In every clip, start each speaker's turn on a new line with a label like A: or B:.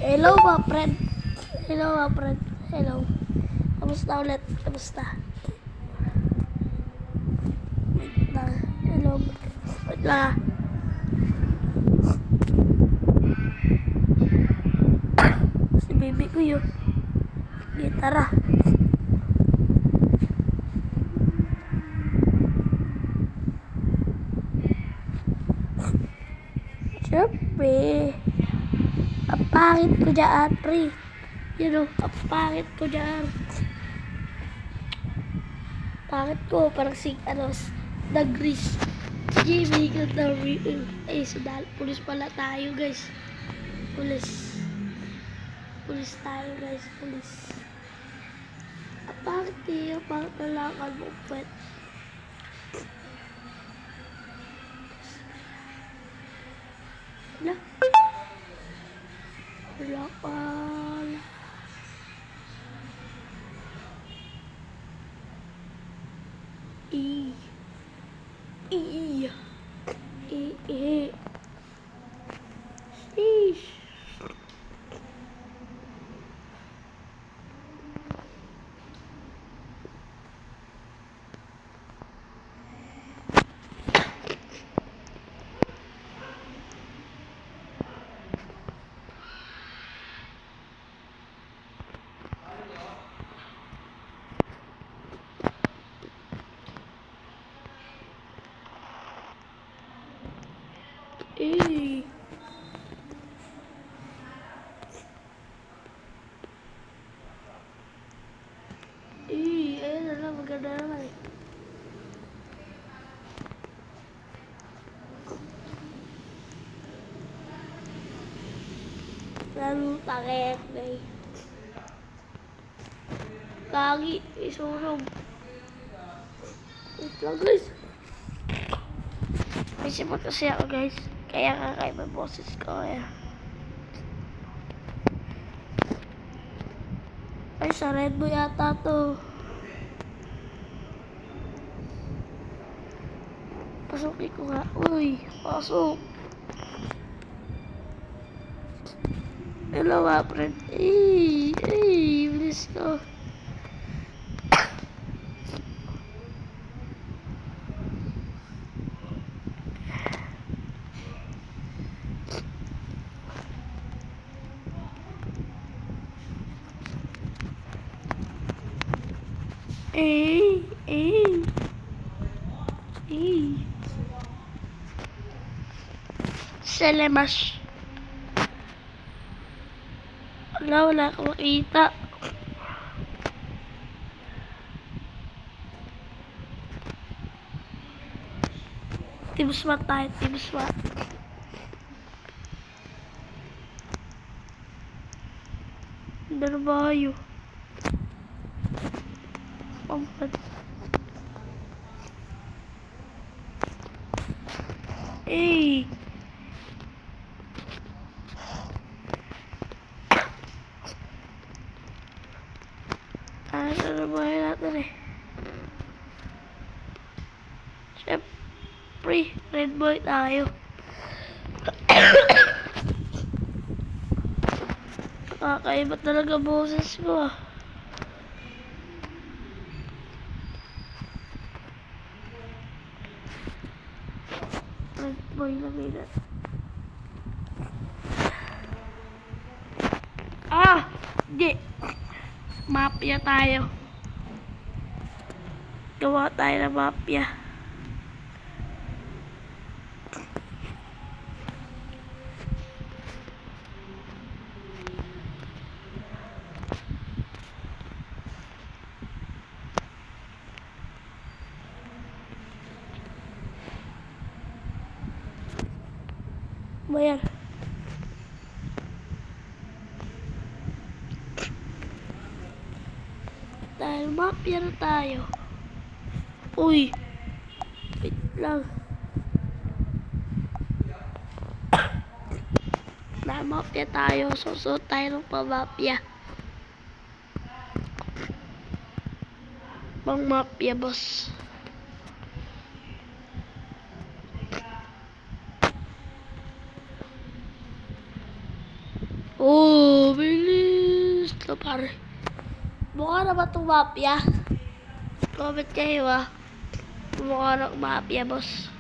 A: Hello mga friend. Hello mga friend. Hello. Kamusta ulit? Kamusta? Wait lang. Hello. Wait lang ah. Si baby ko yun. Gitara. Siyempre. Ang pangit ko dyan, pre. Yun o, ang pangit ko dyan. Pangit ko, parang si, nag-grease. Jimmy, ganda rin. Ay, sandal. Pulis pala tayo, guys. Pulis. Pulis tayo, guys. Pulis. Ang pangit niyo, pangit na lakad mo, pwet. Wala. Wala pala. I. Sheesh. Ayun na lang, maganda naman eh. Lalo takit eh. Kagi, isunog. Wait lang guys. May sipot kasi ako guys. Kaya kakaiba boses ko kaya. Ay, sa Red Bull yata to. Pasukin ko nga. Uy, pasok. Hello mga friend. Bilis ko. Selemas. Wala akong makita. Team SWAT tayo, Team SWAT. Ano ba kayo? Pampad. Ano ba natin eh? Siyempre, Red Boy tayo. Kakaiba talaga boses ko ah. Red Boy lagay na. Di. Mafia tayo. Gawa tayo ng mafia. Bayan. Dahil mafia na tayo. Uy. Wait lang. Dahil mafia tayo. Susunod tayo ng pamafia. Pang mafia boss. Oh, bilis na pare. Mukha na ba itong mafia? Comment kayo mukha ng mafia, boss.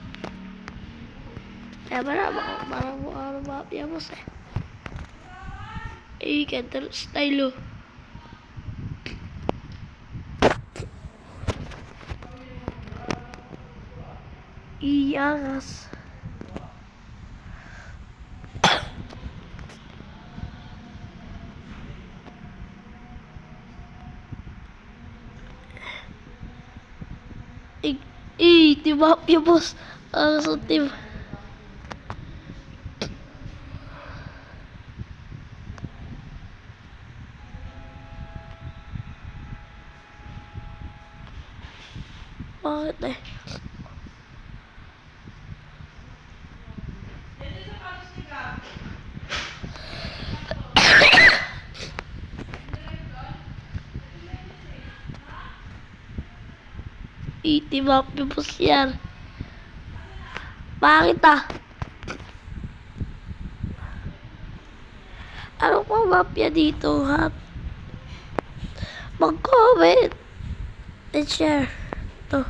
A: Kaya parang mukha ng mafia, boss eh. Ay, ganda ng style Iyangas. Team mafia, boss. So team. Bakit eh? Team mafia, boss yan. Bakit Ano pang mafia dito, ha? Mag-comment and share. Ito.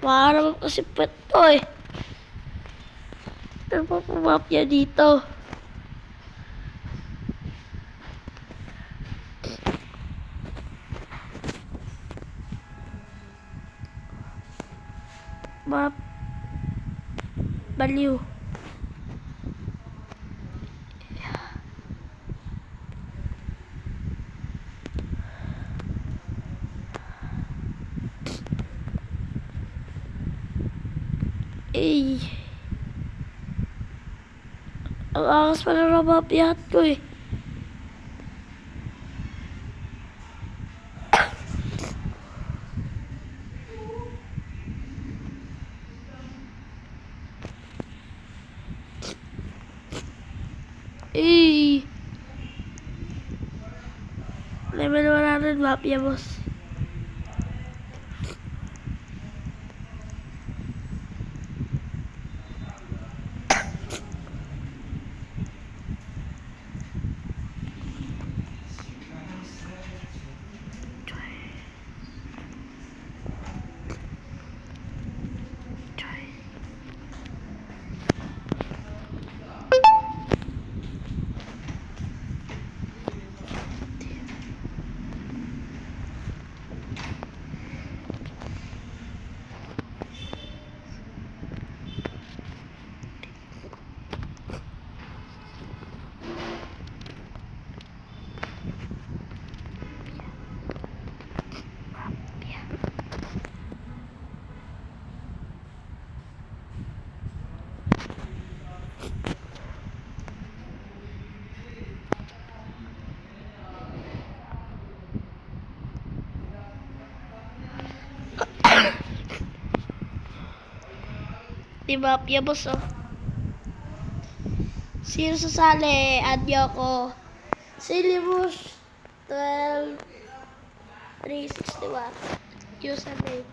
A: Baka naman kasi pet to eh. Ano pa pang mafia dito? Baliw. Ang angas pa na mapihat ko eh. Level 100 mafia, boss. Di mafia, boss Sino sasali? Add niyo ako. Silibus 12 361 username.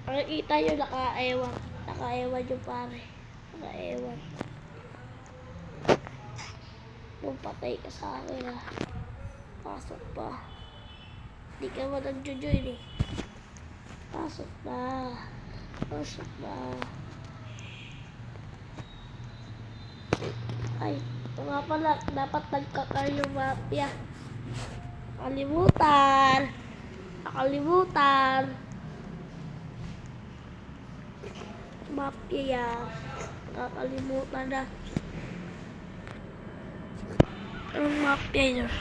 A: Nakikita nyo naka-ewan. Naka-ewan yung pare. Naka-ewan. Kung patay ka sa akin Pasok pa. Di ka man nag-join eh. Pasok na. Pasok na. Ay, ito nga pala. Dapat nagkakar yung mafia. Nakalimutan. Mafia. Nakakalimutan na. Ang mafia yun.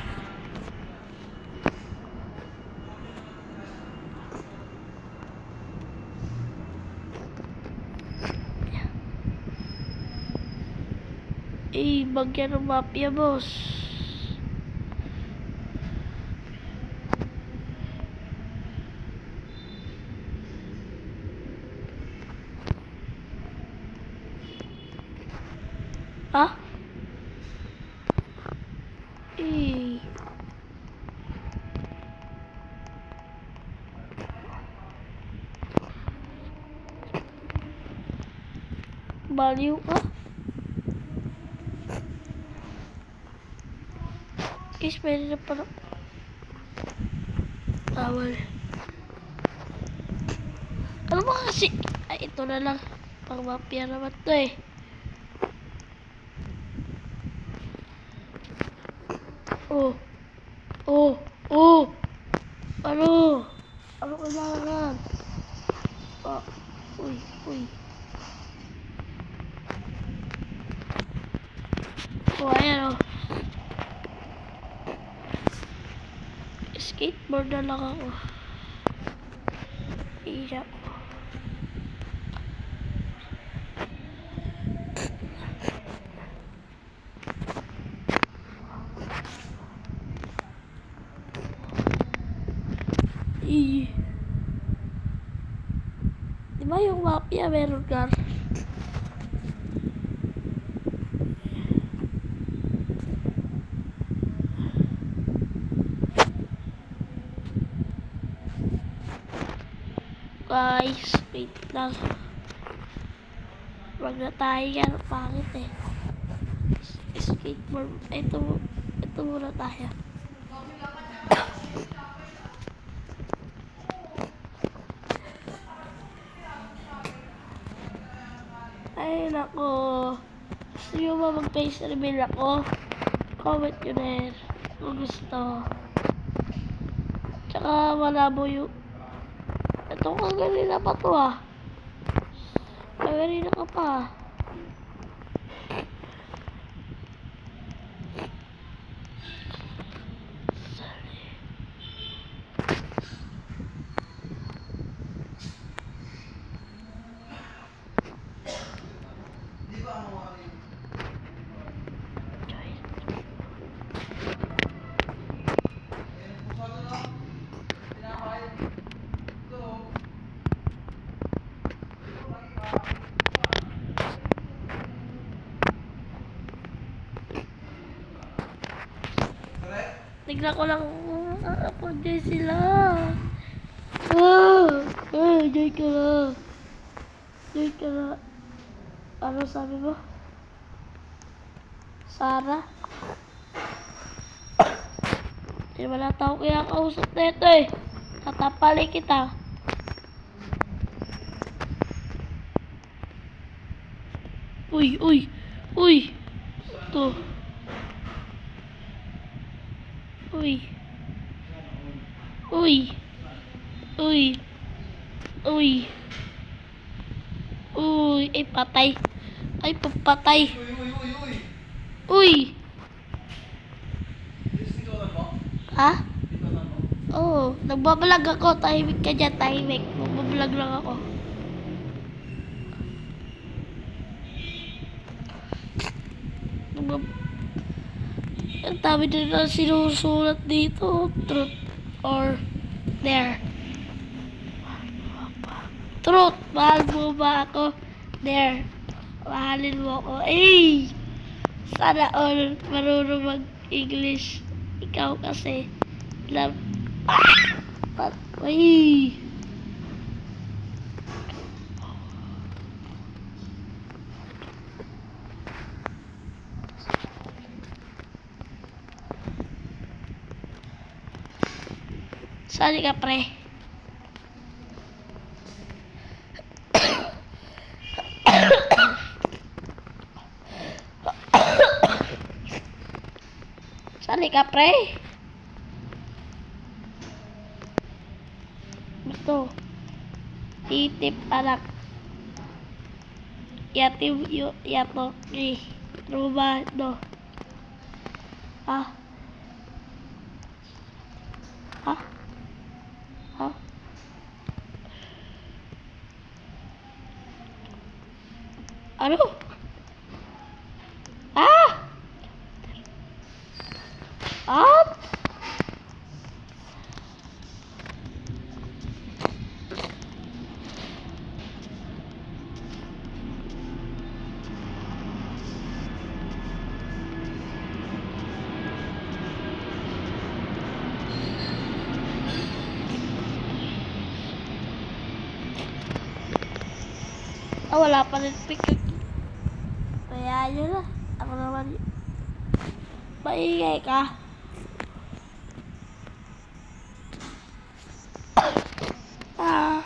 A: Bagyan ng mafia, boss. Baliw ka. Guys, pwede na pala. Tawal. Ano ba kasi? Ay, ito na lang. Pang mafia naman to eh. Oh. Oh. Oh. Ano? Ano kailangan? Oh. Uy. Uy. Oh, ayan oh. Skateboard na lang ako. Iya. Di ba yung mafia meron ka? Guys, wait lang. Wag na tayo yan. Pangit eh. Skateboard. Ito muna tayo. Ay, nako. Gusto nyo ba mag-face reveal ako? Comment nyo na yan. Kung gusto. Tsaka malabo yung... Ito kaganina pa to ah. Kaganina ka pa. Tignan ko lang ako dyan sila. Dyan ka na. Dyan ka na. Ano sabi mo? Sarah? Hindi wala tao kaya kausap na ito eh. Tatapali kita. Uy, uy, uy. Ito. Uy. Uy. Uy. Uy. Uy. Ay, patay. Ay, papatay. Uy. Ha? Oo. Nagbablog ako. Tahimik ka dyan. Tahimik. Magbablog lang ako. Ang dami na sinusulat dito. Truth or dare. Truth. Mahal mo ba ako? Dare. Mahalin mo ako. Eh! Sana all marunong mag-English. Ikaw kasi. Love. Ah! Ay! Sali ka, pre. Sali ka, pre. Ito. Titip anak. Yatim yato ni Romano. Ah. Ah. Ah. Ano? Ah! Ah! Ah, wala pa rin picture. Kaya nyo na. Ako naman. Maingay ka. Ah.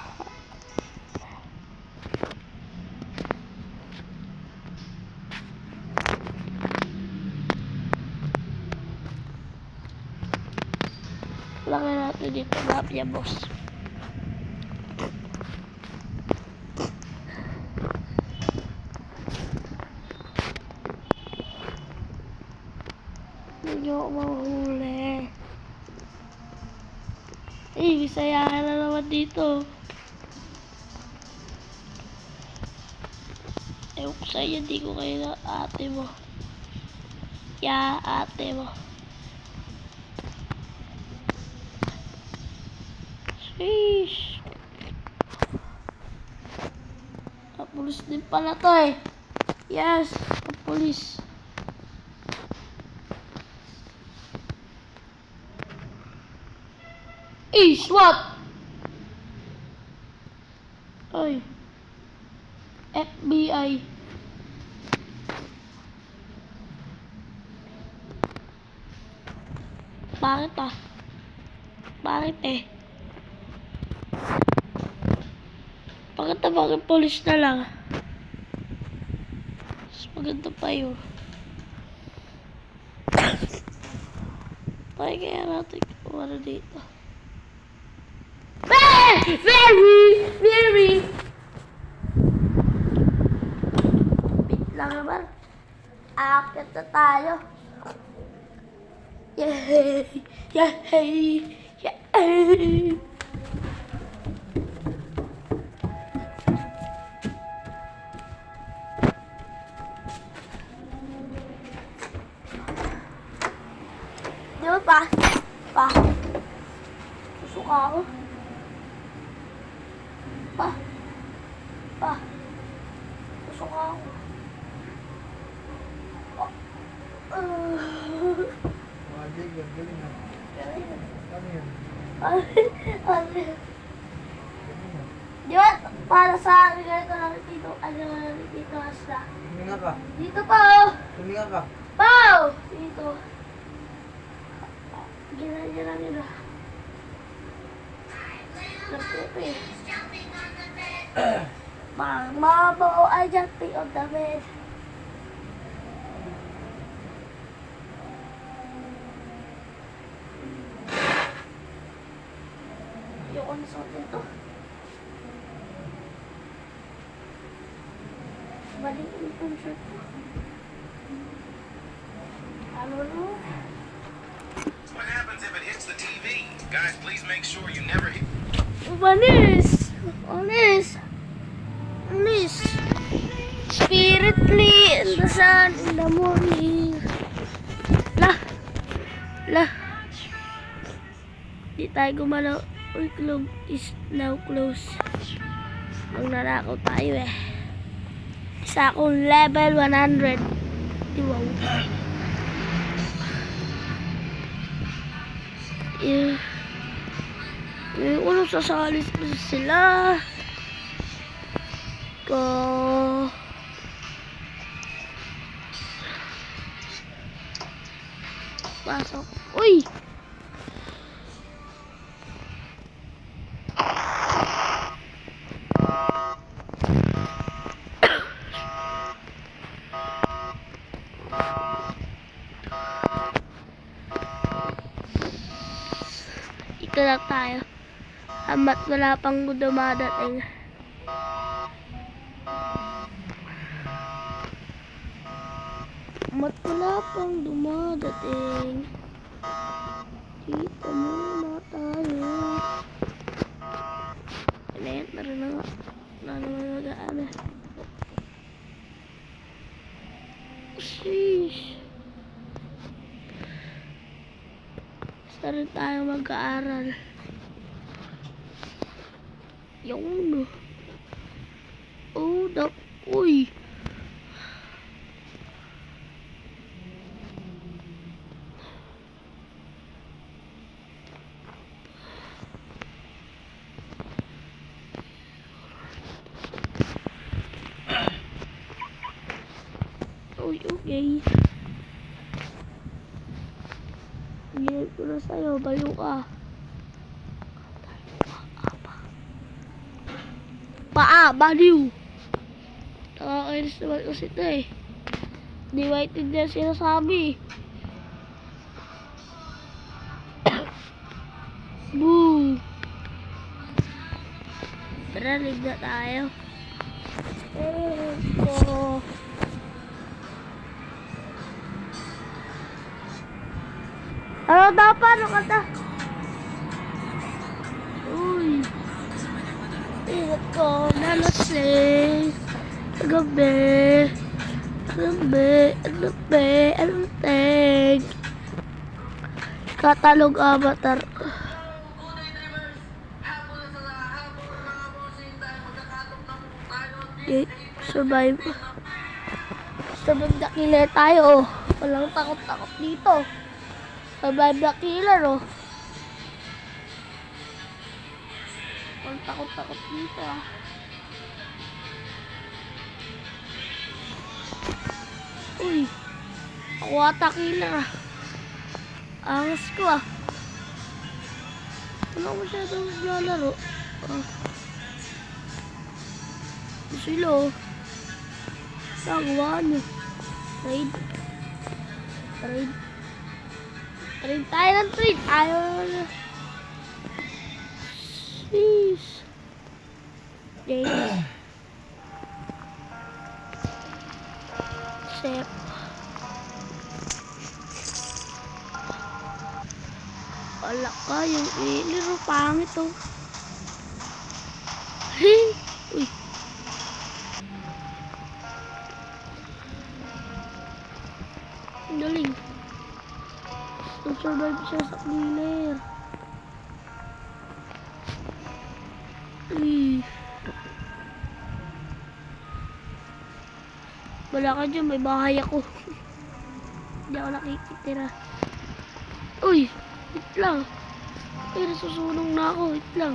A: Laki natin dito. Mafia boss. Hindi ako mahuli. Bisaya ka na naman dito. Ewan ko sa'yo, di ko kayo na ate mo. Ate mo. Sheesh. Pulis din pala to eh. Yes, pulis. SWAT! Ay. FBI. Bakit ah? Bakit eh? Bakit bakit polis na lang? Mas maganda pa yun. Bakit kaya natin kumara dito? Very! Bit lang naman. Aakit na tayo. Yay! Yay! Yay! Di ba pa? Susuka ako. Pa. Susuka ako.
B: Galing na. Ano yun?
A: Di ba? Para sa akin ganito lang dito. Dito asla.
B: Tuminga ka.
A: Dito pa oh.
B: Tuminga ka.
A: Pow! Dito. Gina. Napipi. Mamabaw ay jumping on the bed. Ayoko na suotin to. Balik itong shirt ko. Ano?
C: What happens if it hits the TV? Guys, please make sure you never hit.
A: Honest. Spiritly in the sun in the morning. Lah. Di tayo gumalaw. Our club is now closed. Magnanakaw tayo eh. Isa akong level 100. Wow. Ano sasali sila? Pasok. Uy! Ito lang tayo. Amat wala pang dumadating. Amat wala pang dumadating. Dito muna tayo. Meron na nga. Mag-aana. Sheesh. Basta rin tayo mag-aaral. Yung uy. Uy, okay. Ginip ko na sa'yo, bayo ka. Paa, baliw. Nakakainis naman kasi ito eh. Di ba itindihan sinasabi? Boo! Tara, live na tayo. Eko. Ano dapat? Ano kata? Uy. Ingat ko nalasing. Gabi. Gabi. Katalog avatar. Okay, survive. Survive the killer tayo. Oh. Walang takot-takot dito. Survive the killer, oh. Walang takot-takot dito, ah. Uy. Ako ata killer, ah. Angas ko, ah. Wala ko masyadong naglalaro. Ah. Sila, oh. Nagawa nyo. Trade. Trade tayo ng trade. Ayaw na. Jeez. James. Sep. Wala ka yung iliro. Pangit, oh. Uy. Ang galing. Survive siya sa killer. Uy. Wala ka dyan, may bahay ako. Hindi ako nakikitira. Uy, wait lang. Ay, nasusunog na ako, wait lang.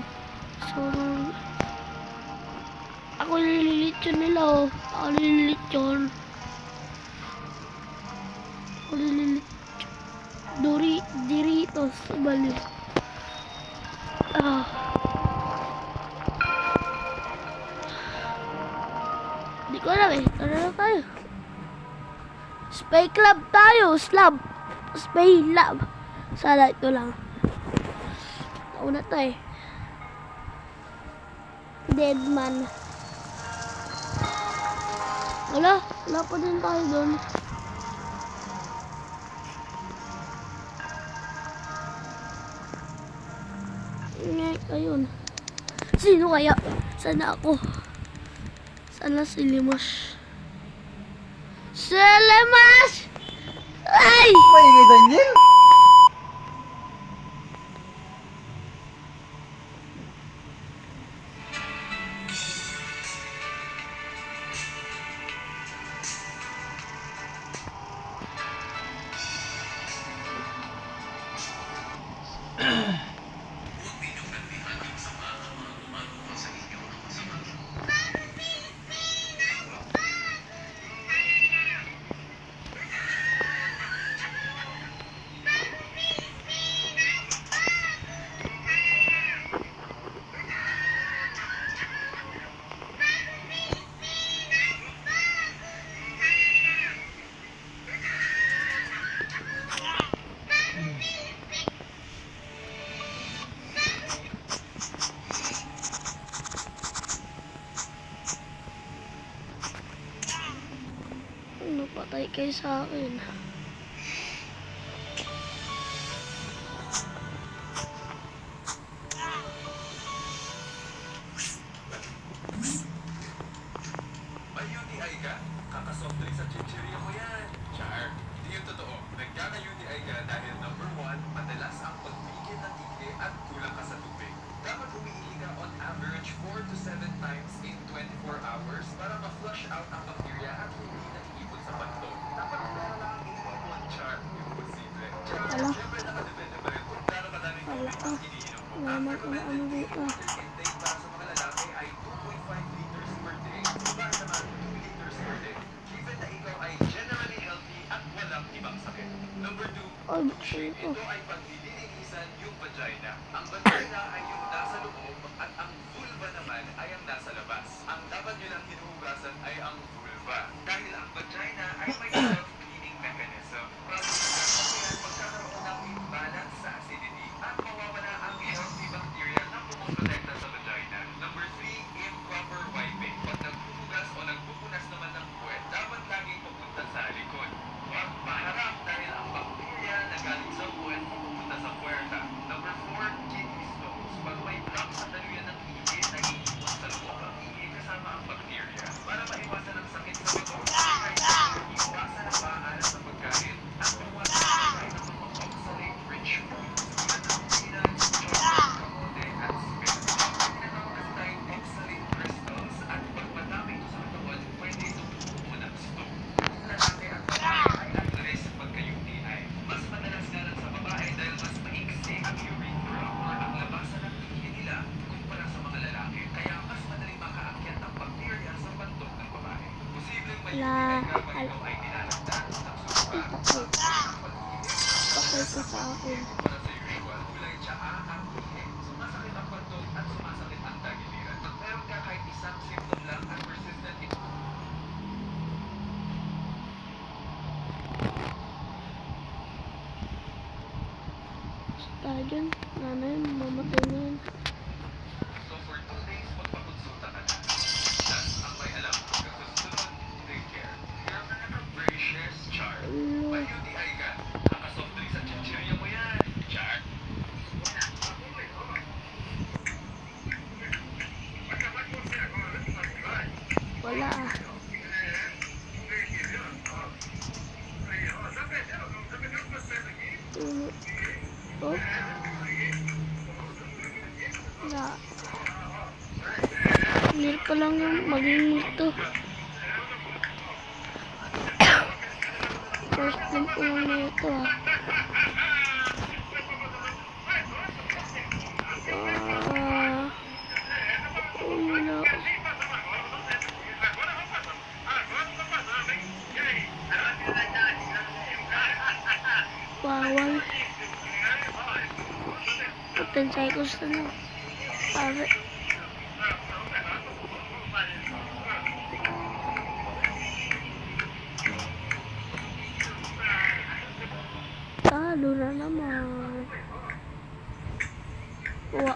A: Sunog. Ako nililitsyon nila, oh. Ako nililitsyon. Ako nililitsyon. Doritos, baliw. Ah. Di ko alam eh. Ano na tayo? Spy club tayo. Spy lab. Sana ito lang. Nauna to eh. Dead man. Wala pa din tayo doon. Ayun. Sino kaya? Sana ako. Sana si Limas. Si Limas! Ay!
B: Maingay, Daniel!
A: Napatay kayo sa akin.
C: May UTI ka? Kakasoft drink sa chichirya mo yan. Char, hindi yun totoo. Nagkaka-UTI ka dahil number 1, madalas ang pagpigil ng ike at kulang ka sa tubig. Dapat umiili ka on average 4 to 7 times in 24 hours para ma-flush out ang bacteria at hindi nag-iipon sa panto. Dapat meron lang ang iinom mo, Char. Imposible. Char,
A: Wala.
C: syempre nakadepende pa rin kung gaano kadaming
A: Wala
C: tubig
A: ka.
C: ang iniinom mo.
A: Wala kung ano dito.
C: Intake para sa mga lalaki ay 2.5 liters per day. Sa babae naman, 2 liters per day. Given na ikaw ay generally
A: Ay, buksan ko.
C: Ito ay paglilinisan yung vagina. Ang vagina ay yung nasa loob at ang vulva naman ay ang nasa labas. Ang dapat nyo lang hinuhugasan ay ang vulva. Dahil ang vagina ay may self-cleaning mechanism. Magkakaroon ng imbalance sa acidity at mawawala ang healthy bacteria na pumoprotekta sa vagina. Number 3, improper wiping. Pag naghuhugas o nagpupunas naman ng puwet, dapat laging pupunta sa likod. Huwag maharap dahil ang bacteria na galing sa puwet pupunta sa puwerta. Number 4, kidney stones. Pag may block sa daluyan ng ihi, naiiwan sa loob ang ihi kasama ang bacteria. Para maiwasan ang sakit sa bato, iwasan ang maalat na pagkain at iwasan ang pagkain ng mga oxalate-rich foods tulad ng peanuts, chocolate, kamote, at spinach. Tinatawag kasi tayong oxalate crystals at pag madami ito sa katawan, pwede itong bumuo ng stone. Kung lalaki at babae ay at risk magka-UTI. Mas madalas nga lang sa babae dahil mas maiksi ang urethra or ang labasan ng ihi nila kumpara sa mga lalaki. Kaya mas madaling makaakyat ang bacteria sa bantog ng babae. Posibleng may UTI ka pag ikaw ay nilalagdan ng suka.
A: Pakay ko sa akin.
C: Para sa usual, kulay tsaa ang ihi. Sumasakit ang bantog at sumasakit ang tagiliran. Pag meron ka kahit isang symptom lang at persistent ito,
A: Tayo dyan. Wala na yun. Mamatay na yun.
C: so for 2 days, magpakonsulta ka na. That's ang may alam. Kasunod, take care. Kaya ka naka-braces, Char.
A: Hello.
C: May UTI ka. Kakasoft drink sa chichirya mo yan, Char.
A: Wala ah. Oh. Wala. Milk ko lang yung maging milk to. First time ko lang na ito ah. Wala. Bawal. 10 seconds na lang. Pare. Talo na naman. Wa.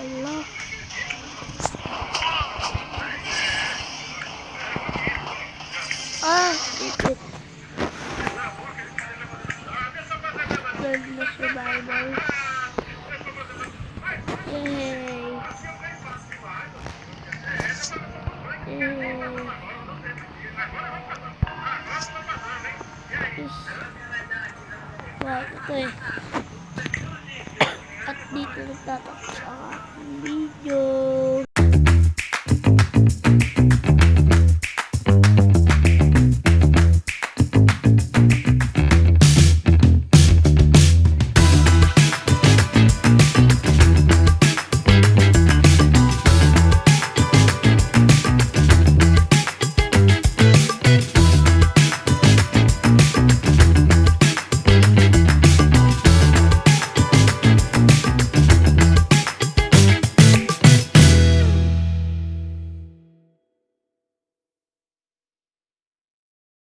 A: Allah. Ipit. Blood na survival. Yay. Wow, ito eh. At dito nagtatapos ang aking video.